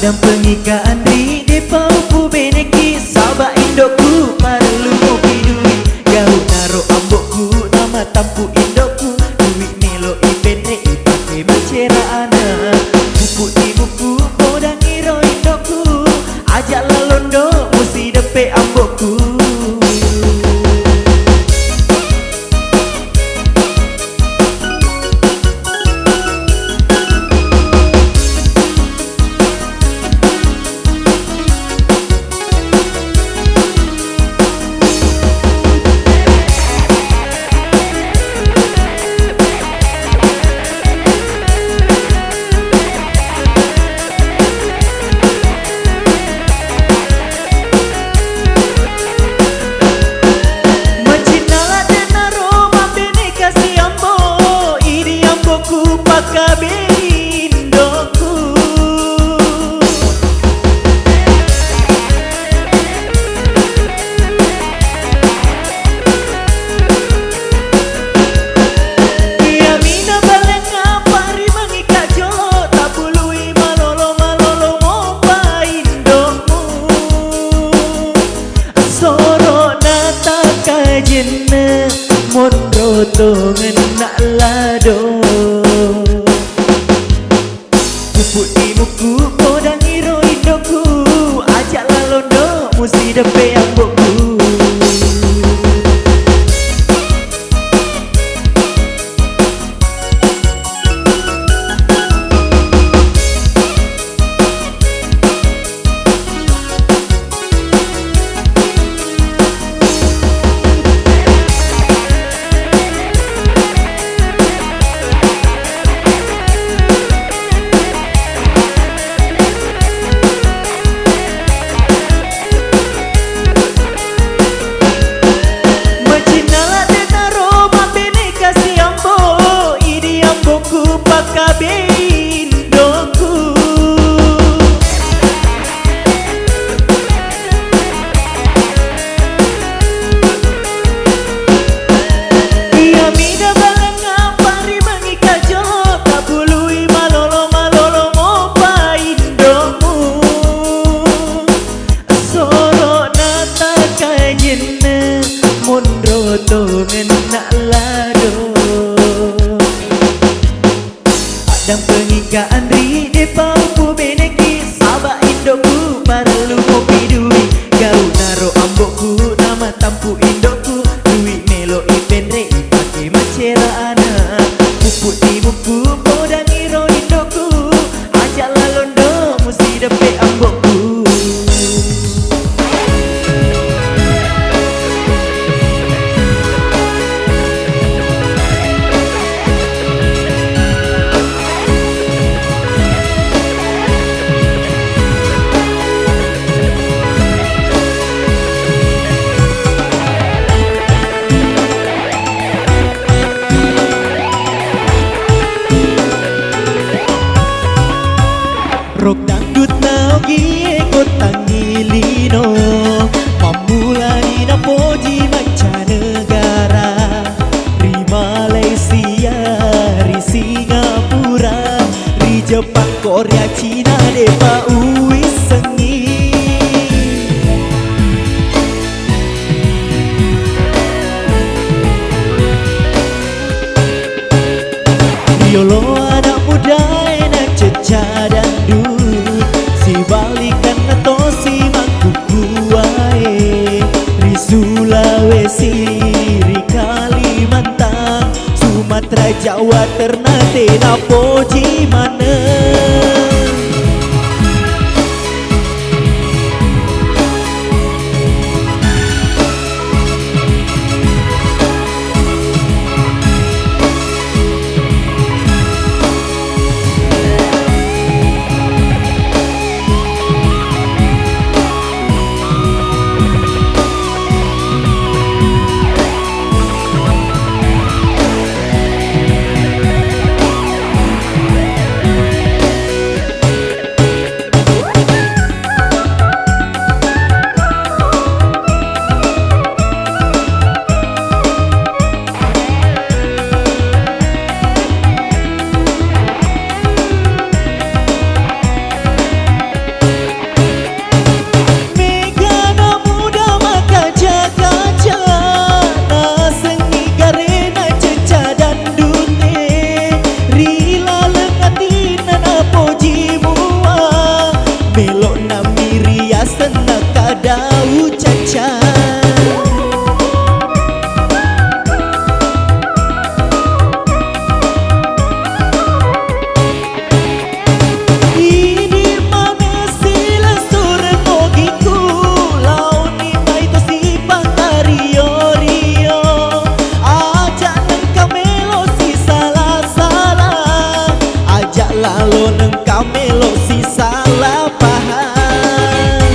Dan pengikaan di depa upu beneki Sabak indokku perlu kopi duit Gau naro ambokku nama tampu indokku Duit melo ipene ipake macera ana Pupuk timuku podang iro indokku Ajak lalondo musi depe ambokku Monroto ngenak lado Pupuk timuku podang iro indoku Ajak lalondo musi depe ambokku Monroto ngenak lado Adang pengikaan ri depa upu beneki Sabak indokku perlu kopi duit Gau naro ambokku nama tampu indokku Duit melo ipen re ipake macera ana Pupuk timuku podang iro indokku Ajak lalondo musi depe ambokku Rok dangdut naugi kota ngilino Mamulai na poji mancanegara Ri Malaysia, ri Singapura Ri Jepang, Korea, Cina, depa uis sengi Yolo anak muda enak ceca dangdut Si balikan atau si mangkuku wae Ri Sulawesi, ri Kalimantan Sumatera, Jawa, Ternate, napoji mana lalo neng kamelo si salah paham.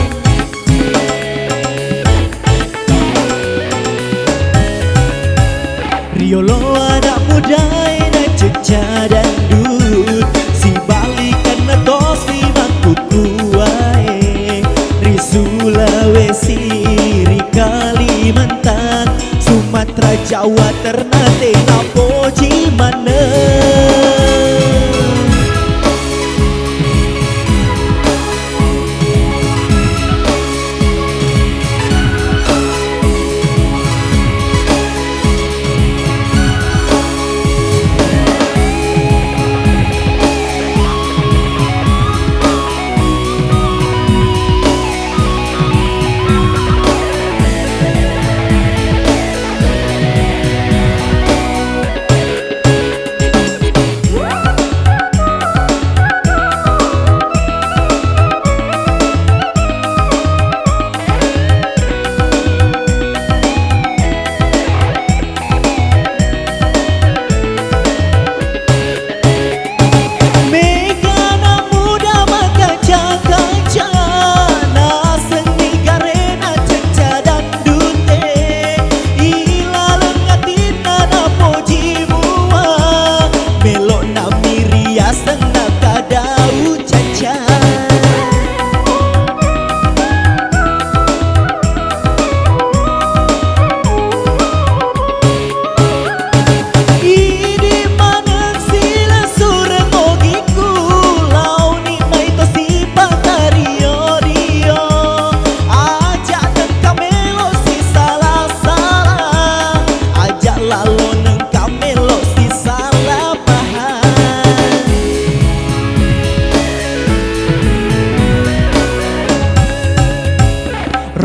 Riolo anak muda enak ceca dangdut, si balikan neto si mangkuku wae. Ri Sulawesi, ri Kalimantan, Sumatera, Jawa, Ternate, Ngapoji mana.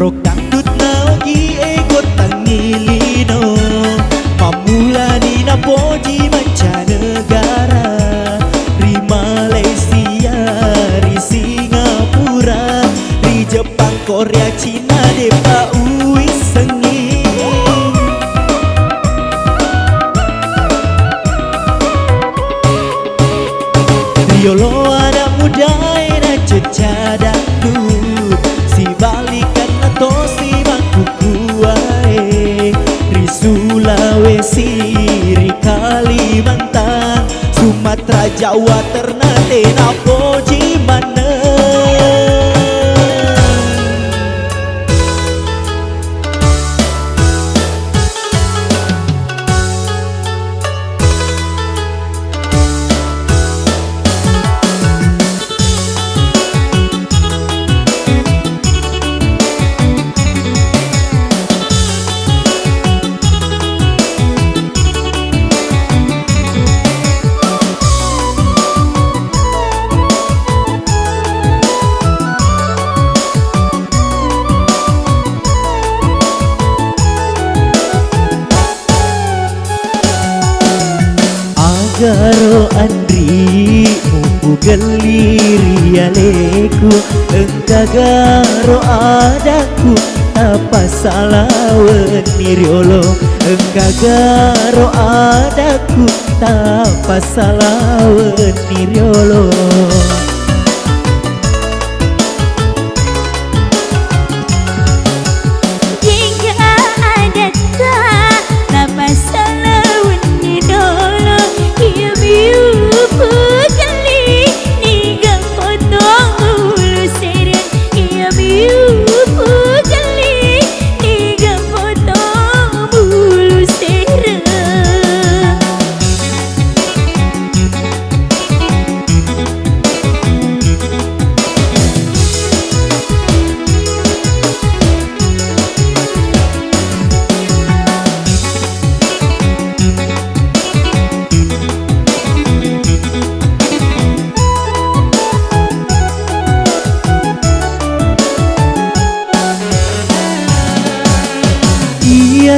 Rok dangdut naogi ego tangilino, mamulani na poji mancanegara. Ri Malaysia, ri Singapura, ri Jepang, Korea, Cina, depa ui sengi. Riolo anak muda enak ceca dangdut, si balikan atau si mangkuku wae. Ri Sulawesi, ri Kalimantan, Sumatera, Jawa, Ternate, Ngapoji mana. Garo Andri muku geliri aleku, engka garo adaku apa salah weni riolo. Engka garo adaku apa salah weni riolo.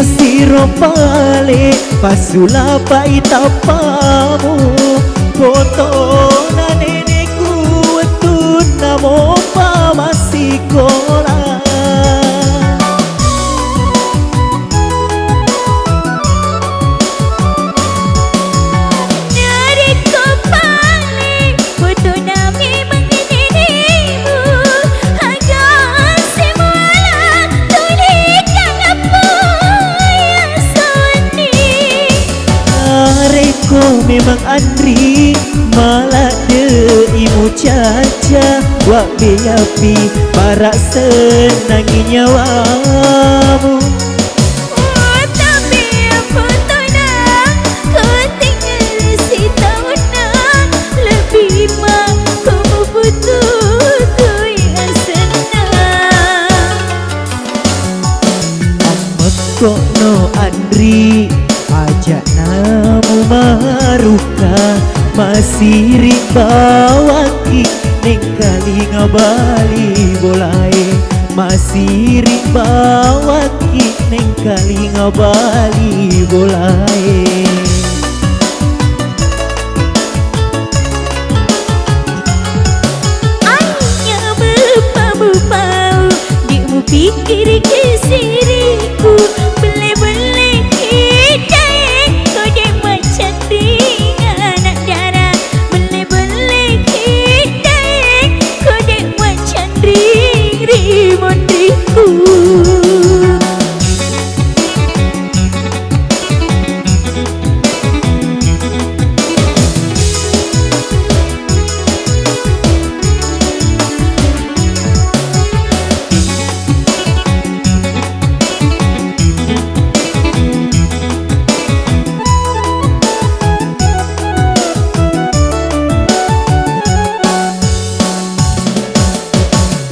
Siro pale pasula paitapamu, foto na neneku etun namo pamasikola. Neneku pale foto caca wak beapi barak senangi nyawamu. Kono Andri ajak namu maruka masih ribawaki neng kali ngabali bolai masih ribawaki neng kali ngabali bolai. Pikir kesiriku boleh-boleh hidayah kau dek macam ringan anak darah boleh-boleh hidayah kau dek macam ring-ring mondriku.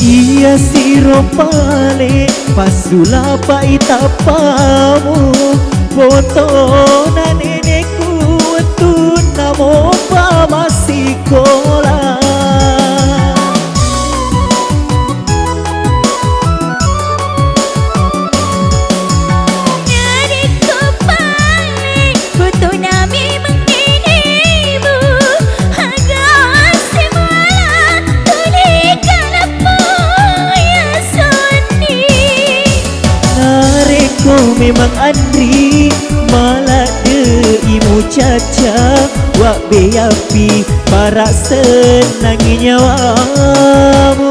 Iya siro pale pasula paitapamu foto na nenekku tu namo pamasikola. Memang Andri malah deimu caca wak beapi barak senangi nyawamu.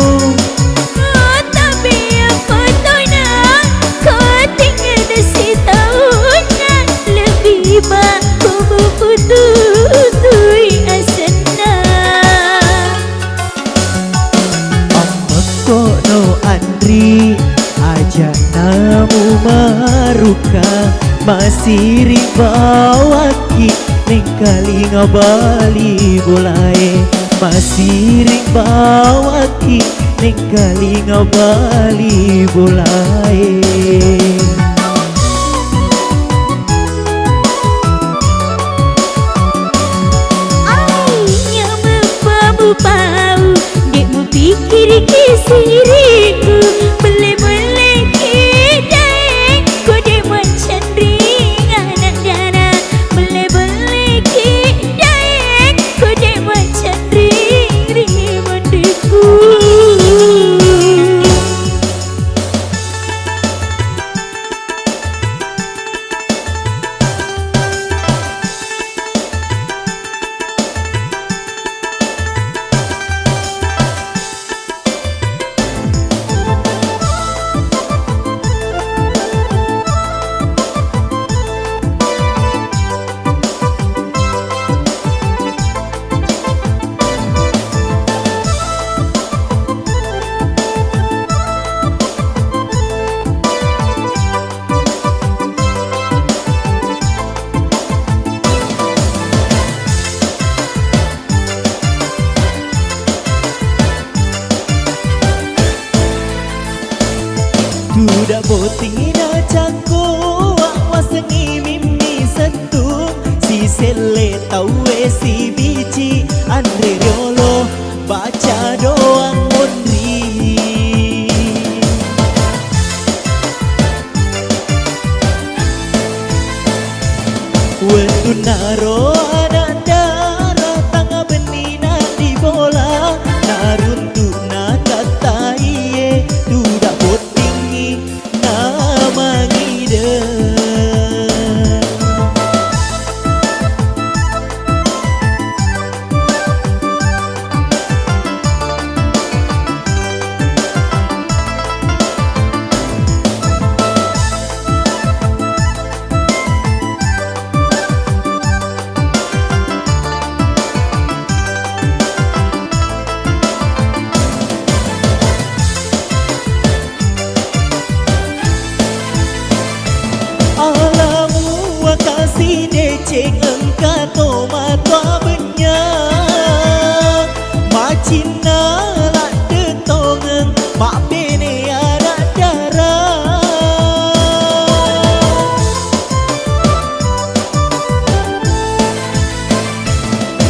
Tapi apa tahu nak kau tinggal di setahun lebih mak kau putui asana. Amma kono Andri ajak namu maruka masih ribawaki neng kali ngabali bolai masih ribawaki neng kali ngabali bolai. Ainya bau dek mu pikir kesiriku boleh-boleh hidayah kau dek macam ringan anak darah boleh-boleh hidayah kau dek macam ring-ring mondriku. Duda boting na cangko wak wasengi mimi sentuh si sele tawe si bici Andre Riolo baca doang mondri. Wetu naro anak darah tangga benina di bola naruntuk na kata iye duda botingi nama ngide. Cina lak de tongeng mak bene anak darah.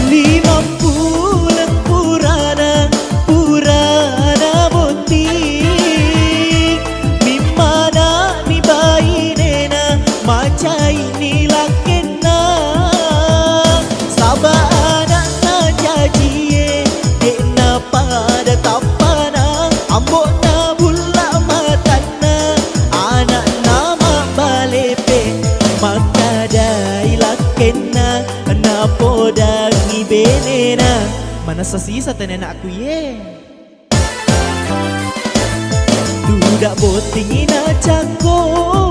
Limam bulan purana botik mimana ni bayi nena macai ni lakena sabah anak na jajie dek pada tapana ambok na bula matana anak nama balepe maka dai lakena na podangi benena mana sesisa tenen aku ye dudak boting ina cako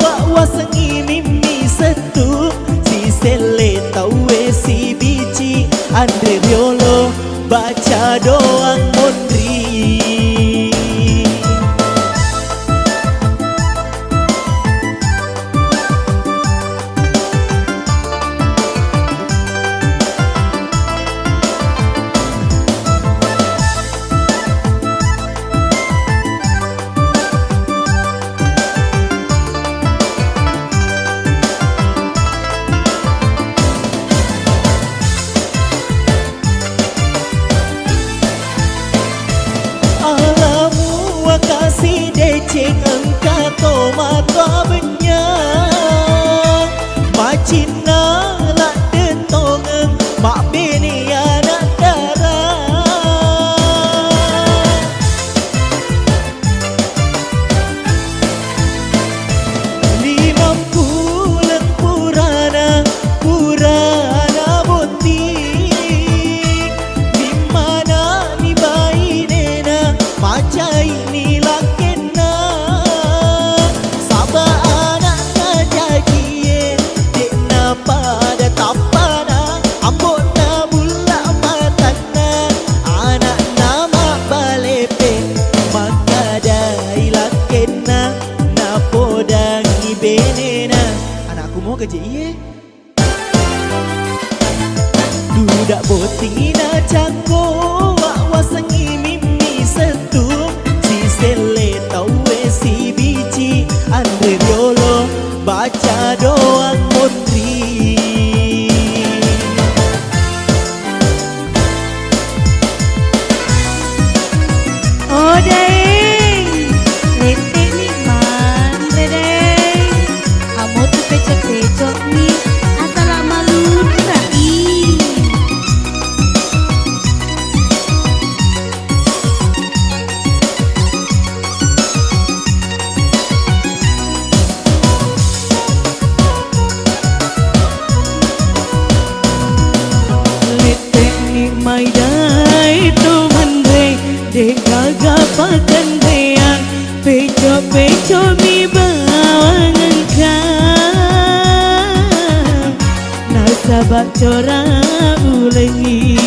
wak wasangi mimi setu si sele tawe si bici Andre Riolo baca doang mondri. Kasih deceng engkau toma tua benyang macina lak detongeng mak bini anak darah. Limam bulan purana botik dimana ni bayi nena macai ni lakena sabah anak na jajie dek na pada tapana ambok na bula matana anak nama balepe maka dai lakena na podangi benena. Anakku mau kerja iye dudak boting ina cako wak wasangi mimi setu sele tawe si bici Andre Riolo baca doang mondri. Oh daeng, letek ni mandre daeng. Kamu tuh pecok-pecok nih, asal malu rai. Mai dai tu mandre dek gagapakan reang peco mi bawang engkang nasabak cora ulengi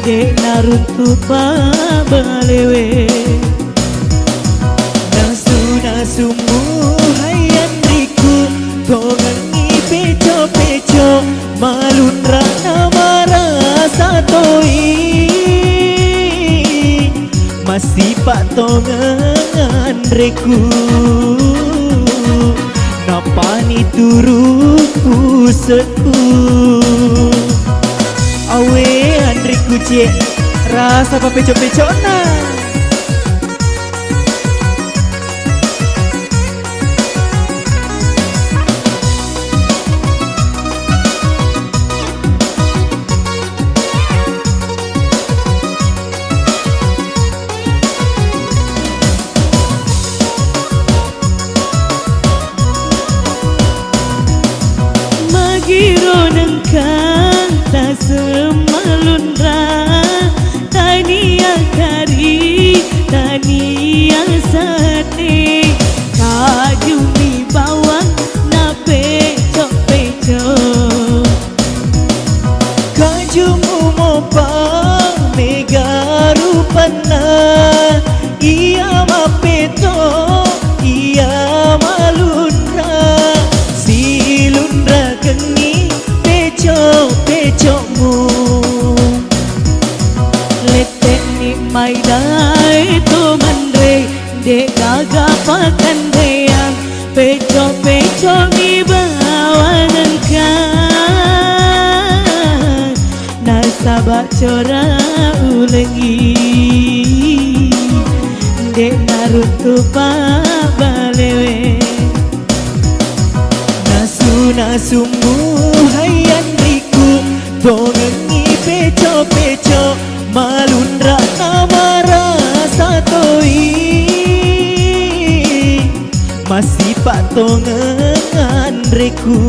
dek naruntu pa balewe nasu hayan riku gongangi peco malun rana marasa toi masih pak tongan reku napani turu pusetku awe andriku cek rasa pa peco na. Giro nengkang tak semalun ra tania kari mai dai tu mandre de gagapakan deyang peco mi bawangan kan nasabak cora ulengi de narutu pa balewe nasu hayan riku dongengi peco malundra namara satoi masih pak tongengan reku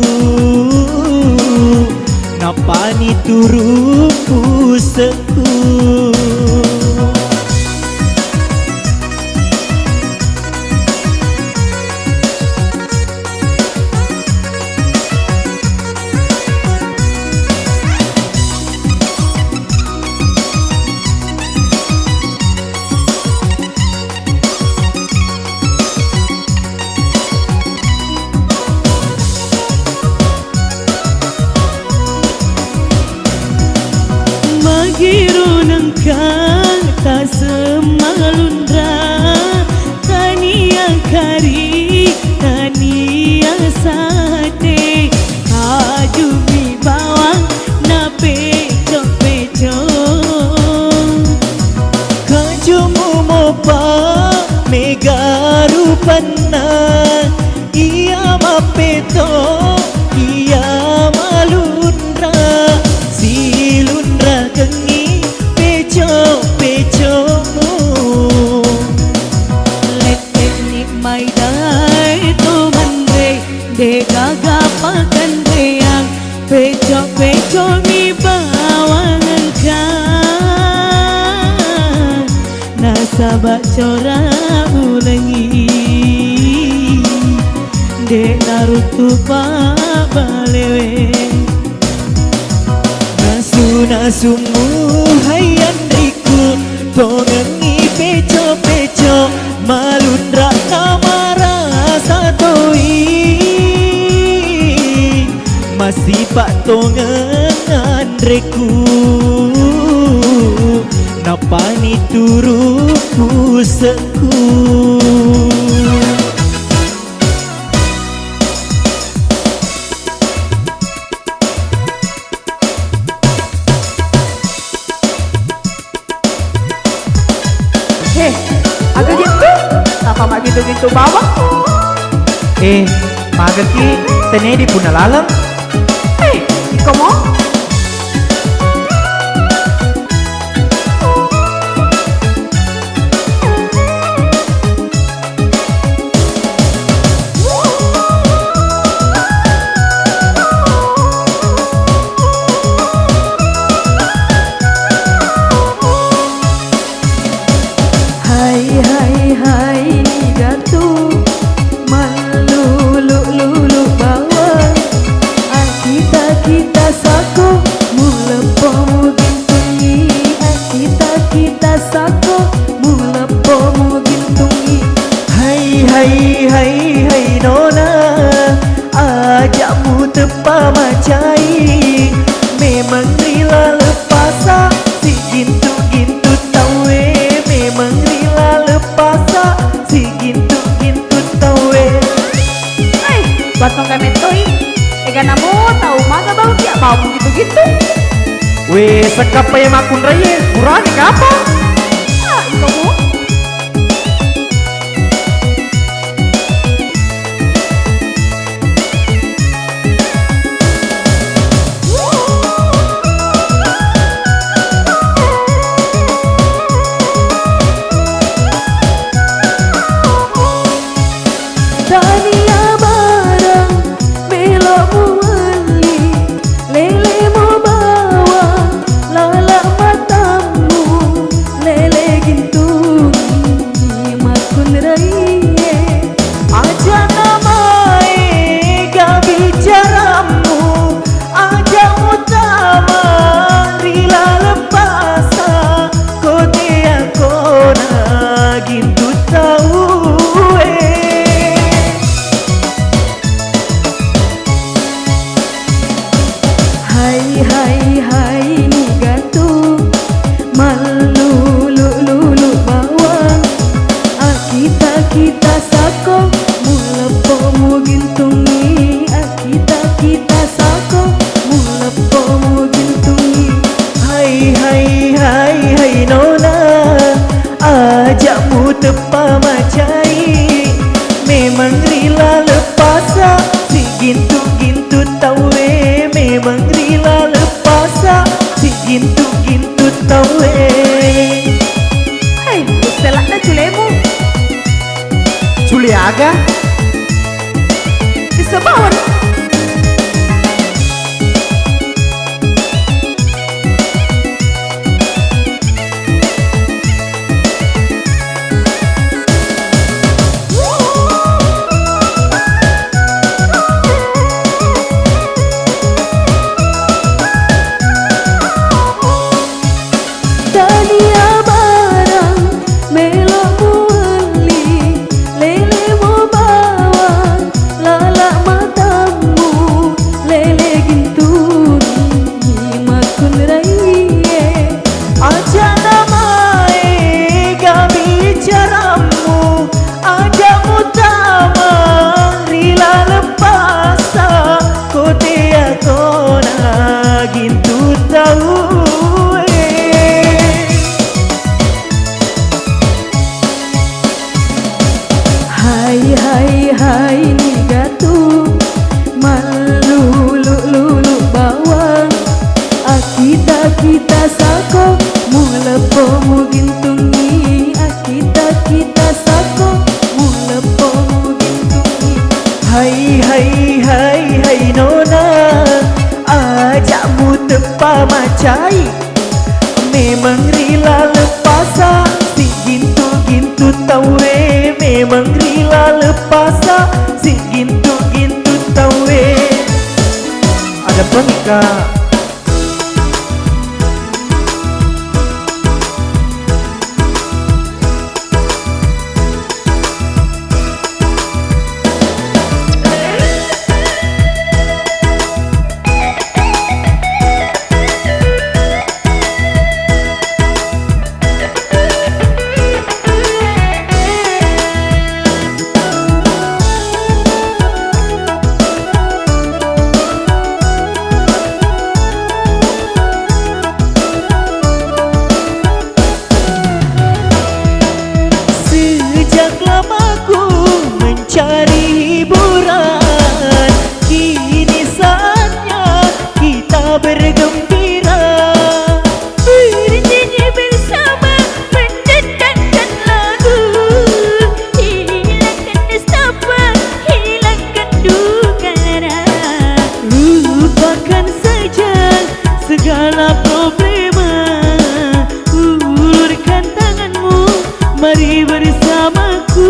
napani turu puseku Magiru nengkang tak semalundra tania kari tania sate ajumi bawang na peco kajumu mopa mega rupana ia mapeto ia malundra silundra kengi peco-pecomu letek ni mai dai tu mandre de gagapakan deyang peco mi bawangan kan nasabak cora ulengi de narutu pa balewe Nasu hayan riku tongengi peco malundra namara satoi masih pak tongengan reku napani turu puseku agak gitu, apa mak gitu bawah? Maga ki tenedi puna lalang. Ikomo? Hai ni gatu malulu bawah kita sako mulepo mugintungi kita sako mulepo mugintungi Hai nona ajakmu tepa macai memang rila lepasa si gintu tawe memang rila lepasa si gintu tawe batong kami toy ega namo tahu mana bau dia bau gitu we sekapa yang makun raya kurani kapa ikomo Tania barang belok muali lele mau bawa lala matamu lele gintungi makun raiye aja namae gak bicaramu aja utama rila lepasa kote akona gintu tahu Hai ni gatu malulu Hei, ustelak na culemu. Culi aga Kesebawan. Tania barang melo muali lele mo bawang lala matamu lele gintun himakun raiye aja namae kami caramu ada utama rila lepasa kote akona gintu tahu hai hai hai ni gatu malulu lulu bawang akita kita sako mulapo mugintungi akita kita sako mulapo mugintungi hai hai hai hai nona ajakmu tepa macai memang rila lepasa si gintu tawe memang rila lepasa si gintu tawe ada pengikah cari hiburan kini saatnya kita bergembira bernyanyi bersama mendendangkan lagu hilangkan nestapa hilangkan duka lara lupakan saja segala problema ulurkan tanganmu mari bersamaku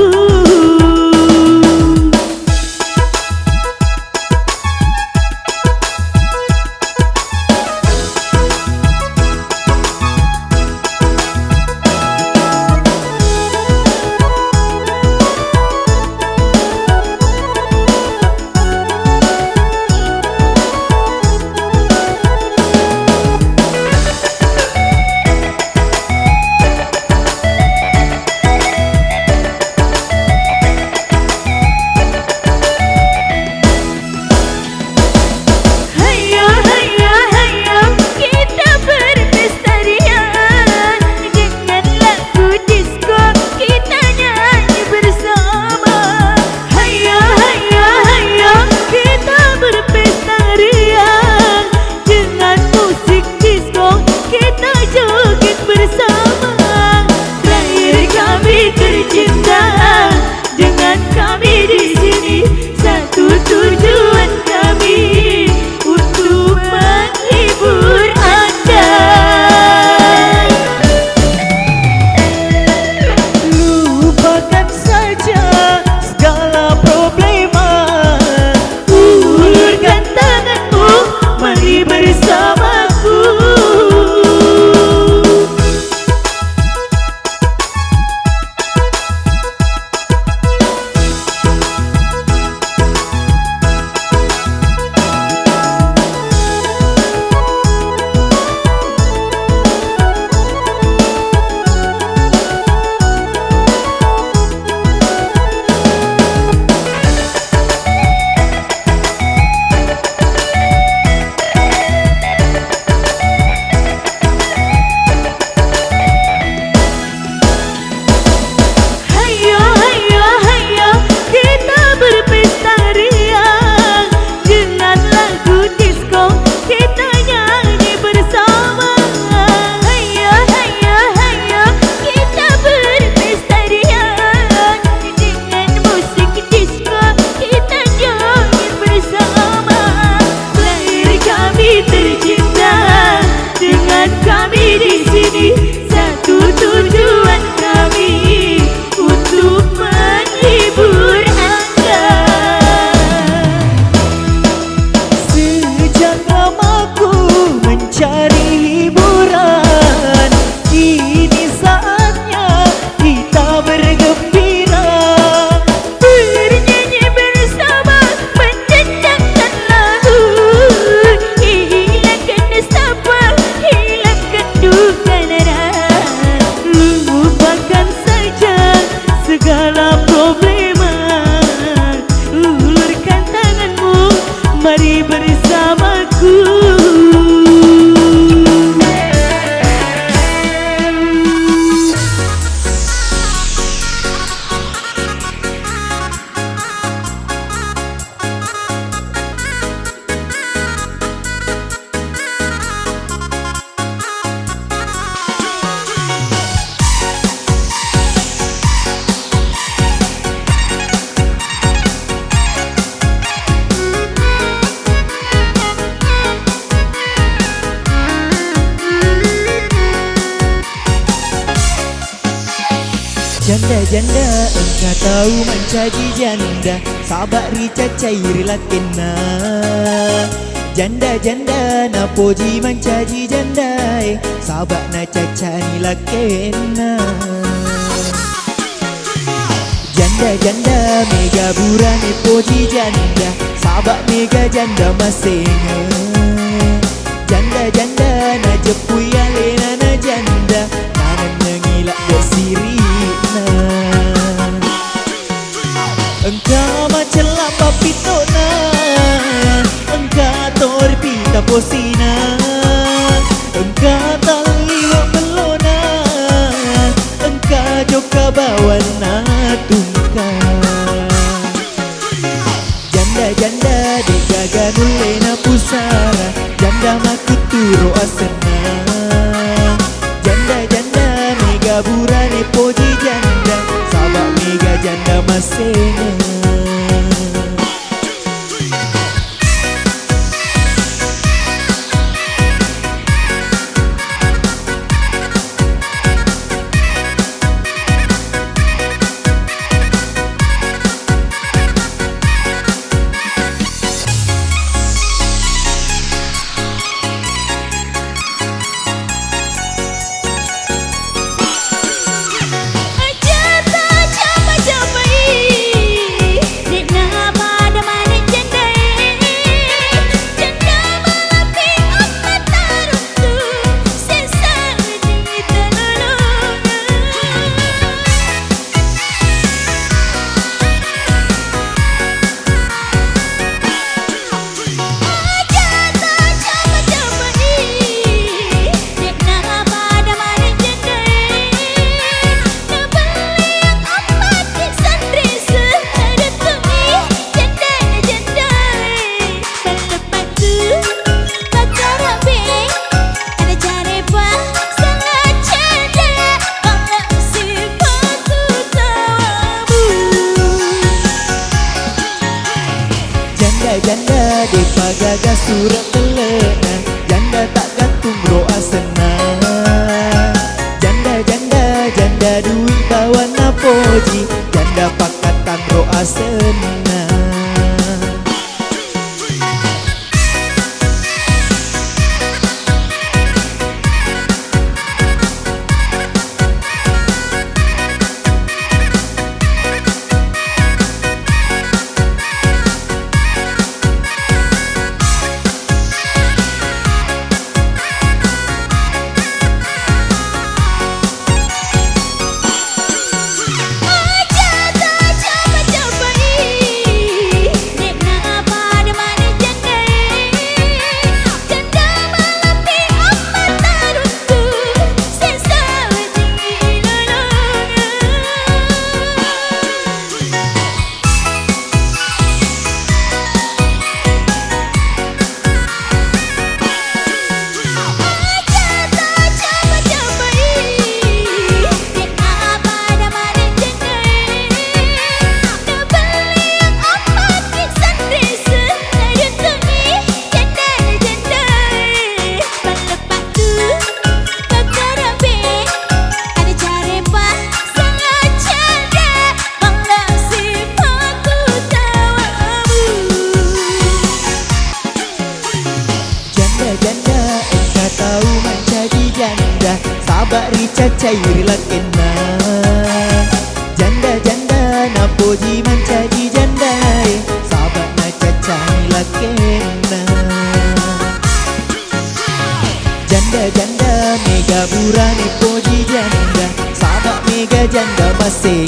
kini saatnya kita bergembira. Bernyanyi bersama menciptakan lagu, hilangkan nestapa, hilangkan duka lara. Lupakan saja segala problema, ulurkan tanganmu, mari bersamaku. Janda-janda engkau tahu mencaji janda, sabar rica cairilah kena. Janda-janda na poji mencaji janda, sabar na cacanilah kena. Janda-janda mega burane poji janda, sabar mega janda masenga. Janda-janda na jepui alena na janda, nanan nangilak bersirina. Engkau macam lapa pitona, engkau torpita posina, engkau taliwak belona, engkau joka bawana tungka. Janda-janda degaga nulena pusara, janda makuturo asena. Janda-janda mega burane poji janda, sabak mega janda masena. Janda di pagaga surat telena, janda tak gantung roa sena. Janda-janda janda duit bawa napoji, janda pakatan roa sena. cacair lakena. Janda-janda na poji mancaji janda, sahabat na cacai lakena. Janda-janda mega burane poji janda, sahabat mega janda masih